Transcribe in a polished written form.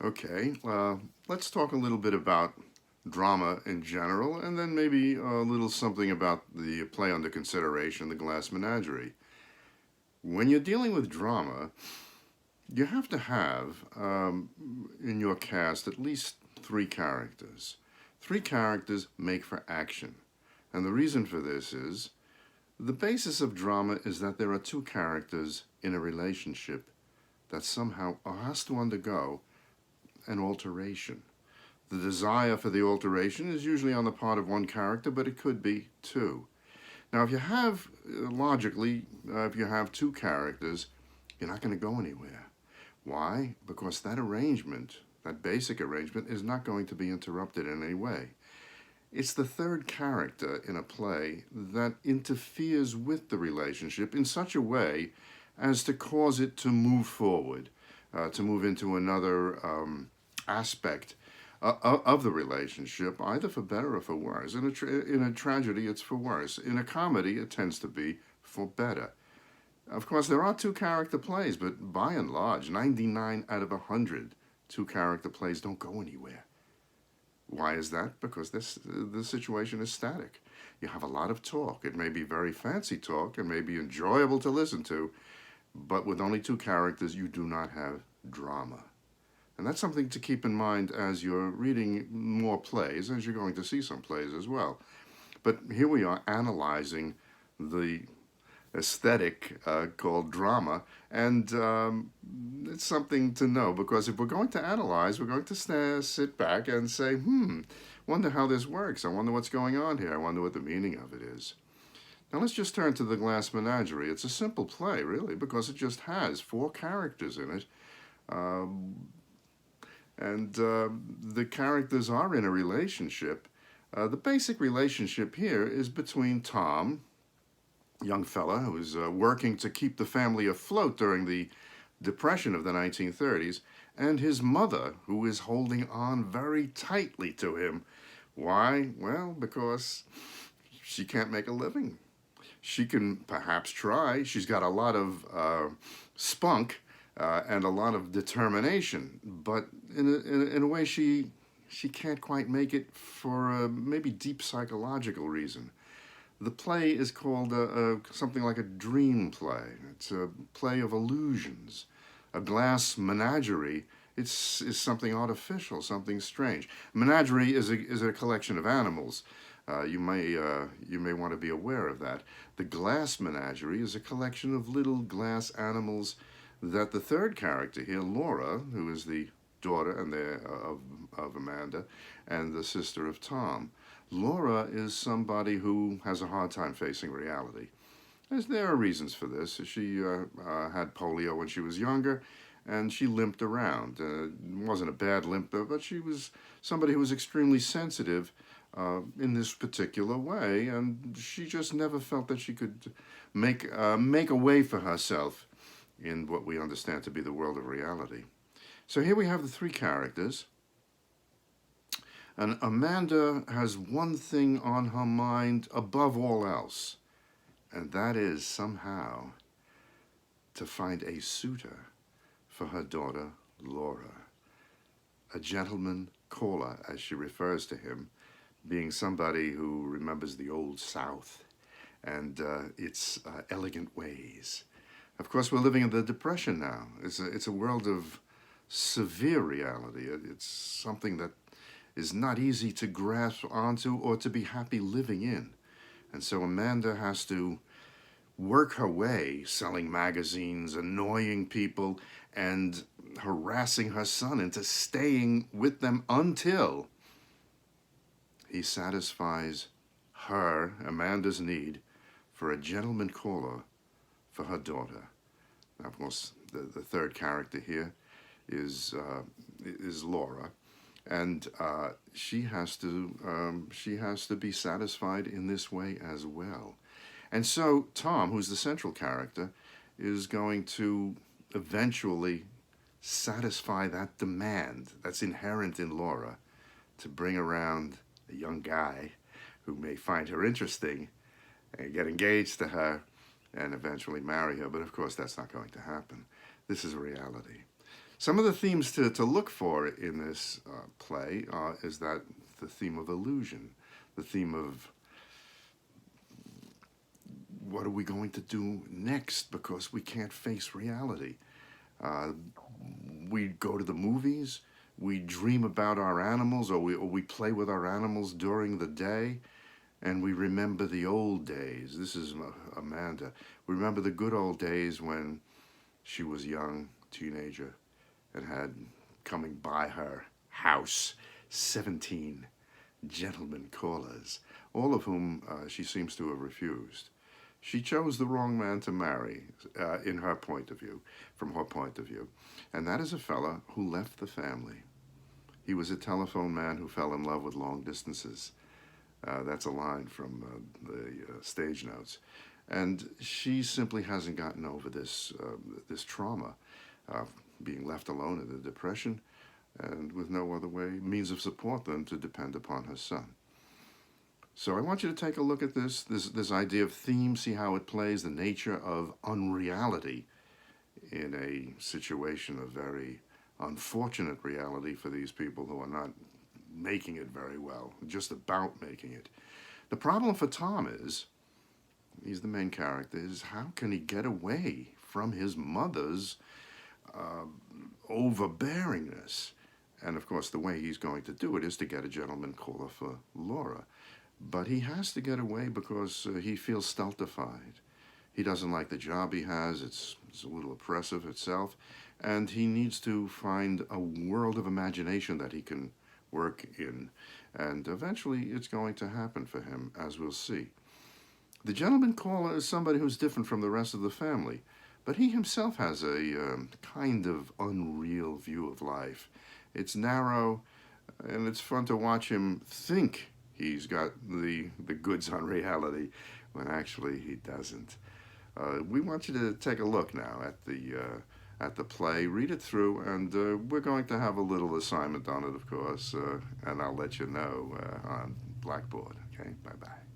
Okay, let's talk a little bit about drama in general, and then maybe a little something about the play under consideration, The Glass Menagerie. When you're dealing with drama, you have to have in your cast at least three characters. Three characters make for action. And the reason for this is the basis of drama is that there are two characters in a relationship that somehow has to undergo an alteration. The desire for the alteration is usually on the part of one character, but it could be two. Now, if you have, logically, if you have two characters, you're not going to go anywhere. Why? Because that arrangement, that basic arrangement, is not going to be interrupted in any way. It's the third character in a play that interferes with the relationship in such a way as to cause it to move forward, to move into another aspect of the relationship, either for better or for worse. In a tragedy, it's for worse. In a comedy, it tends to be for better. Of course, there are two character plays, but by and large, 99 out of 100 two character plays don't go anywhere. Why is that? Because the situation is static. You have a lot of talk. It may be very fancy talk, it may be enjoyable to listen to, but with only two characters, you do not have drama. And that's something to keep in mind as you're reading more plays, as you're going to see some plays as well. But here we are analyzing the aesthetic called drama, and it's something to know because if we're going to analyze, we're going to sit back and say, wonder how this works. I wonder what's going on here. I wonder what the meaning of it is. Now let's just turn to The Glass Menagerie. It's a simple play, really, because it just has four characters in it. The characters are in a relationship. The basic relationship here is between Tom, young fella who is working to keep the family afloat during the Depression of the 1930s, and his mother, who is holding on very tightly to him. Why? Well, because she can't make a living. She can perhaps try. She's got a lot of spunk and a lot of determination, but in a way she can't quite make it for a maybe deep psychological reason. The play is called something like a dream play. It's a play of illusions. A glass menagerie is something artificial, something strange. Menagerie is a collection of animals. You may want to be aware of that. The glass menagerie is a collection of little glass animals that the third character here, Laura, who is the daughter of Amanda and the sister of Tom, Laura is somebody who has a hard time facing reality. There are reasons for this. She had polio when she was younger, and she limped around. It wasn't a bad limp, but she was somebody who was extremely sensitive in this particular way, and she just never felt that she could make a way for herself in what we understand to be the world of reality. So here we have the three characters. And Amanda has one thing on her mind above all else, and that is somehow to find a suitor for her daughter, Laura. A gentleman caller, as she refers to him, being somebody who remembers the old South and its elegant ways. Of course, we're living in the Depression now. It's a world of severe reality. It's something that is not easy to grasp onto or to be happy living in. And so Amanda has to work her way selling magazines, annoying people, and harassing her son into staying with them until he satisfies her, Amanda's need for a gentleman caller for her daughter. Now, of course, the third character here is Laura, and she has to be satisfied in this way as well. And so Tom, who's the central character, is going to eventually satisfy that demand that's inherent in Laura to bring around a young guy who may find her interesting and get engaged to her and eventually marry her. But of course, that's not going to happen. This is reality. Some of the themes to look for in this play is that the theme of illusion, the theme of what are we going to do next because we can't face reality. Uh, we go to the movies, we dream about our animals, or we play with our animals during the day, and we remember the old days. This is Amanda. We remember the good old days when she was young, teenager, and had coming by her house 17 gentlemen callers, all of whom she seems to have refused. She chose the wrong man to marry, in her point of view, from her point of view. And that is a fella who left the family. He was a telephone man who fell in love with long distances. That's a line from the stage notes. And she simply hasn't gotten over this trauma, being left alone in the depression, and with no other means of support than to depend upon her son. So I want you to take a look at this idea of theme, see how it plays, the nature of unreality in a situation of very unfortunate reality for these people who are not making it very well, just about making it. The problem for Tom is, he's the main character, is how can he get away from his mother's overbearingness? And of course, the way he's going to do it is to get a gentleman caller for Laura. But he has to get away because he feels stultified. He doesn't like the job he has. It's a little oppressive itself. And he needs to find a world of imagination that he can work in. And eventually it's going to happen for him, as we'll see. The gentleman caller is somebody who's different from the rest of the family. But he himself has a kind of unreal view of life. It's narrow, and it's fun to watch him think he's got the goods on reality when actually he doesn't. We want you to take a look now at the play, read it through, and we're going to have a little assignment on it, of course, and I'll let you know on Blackboard. Okay, bye-bye.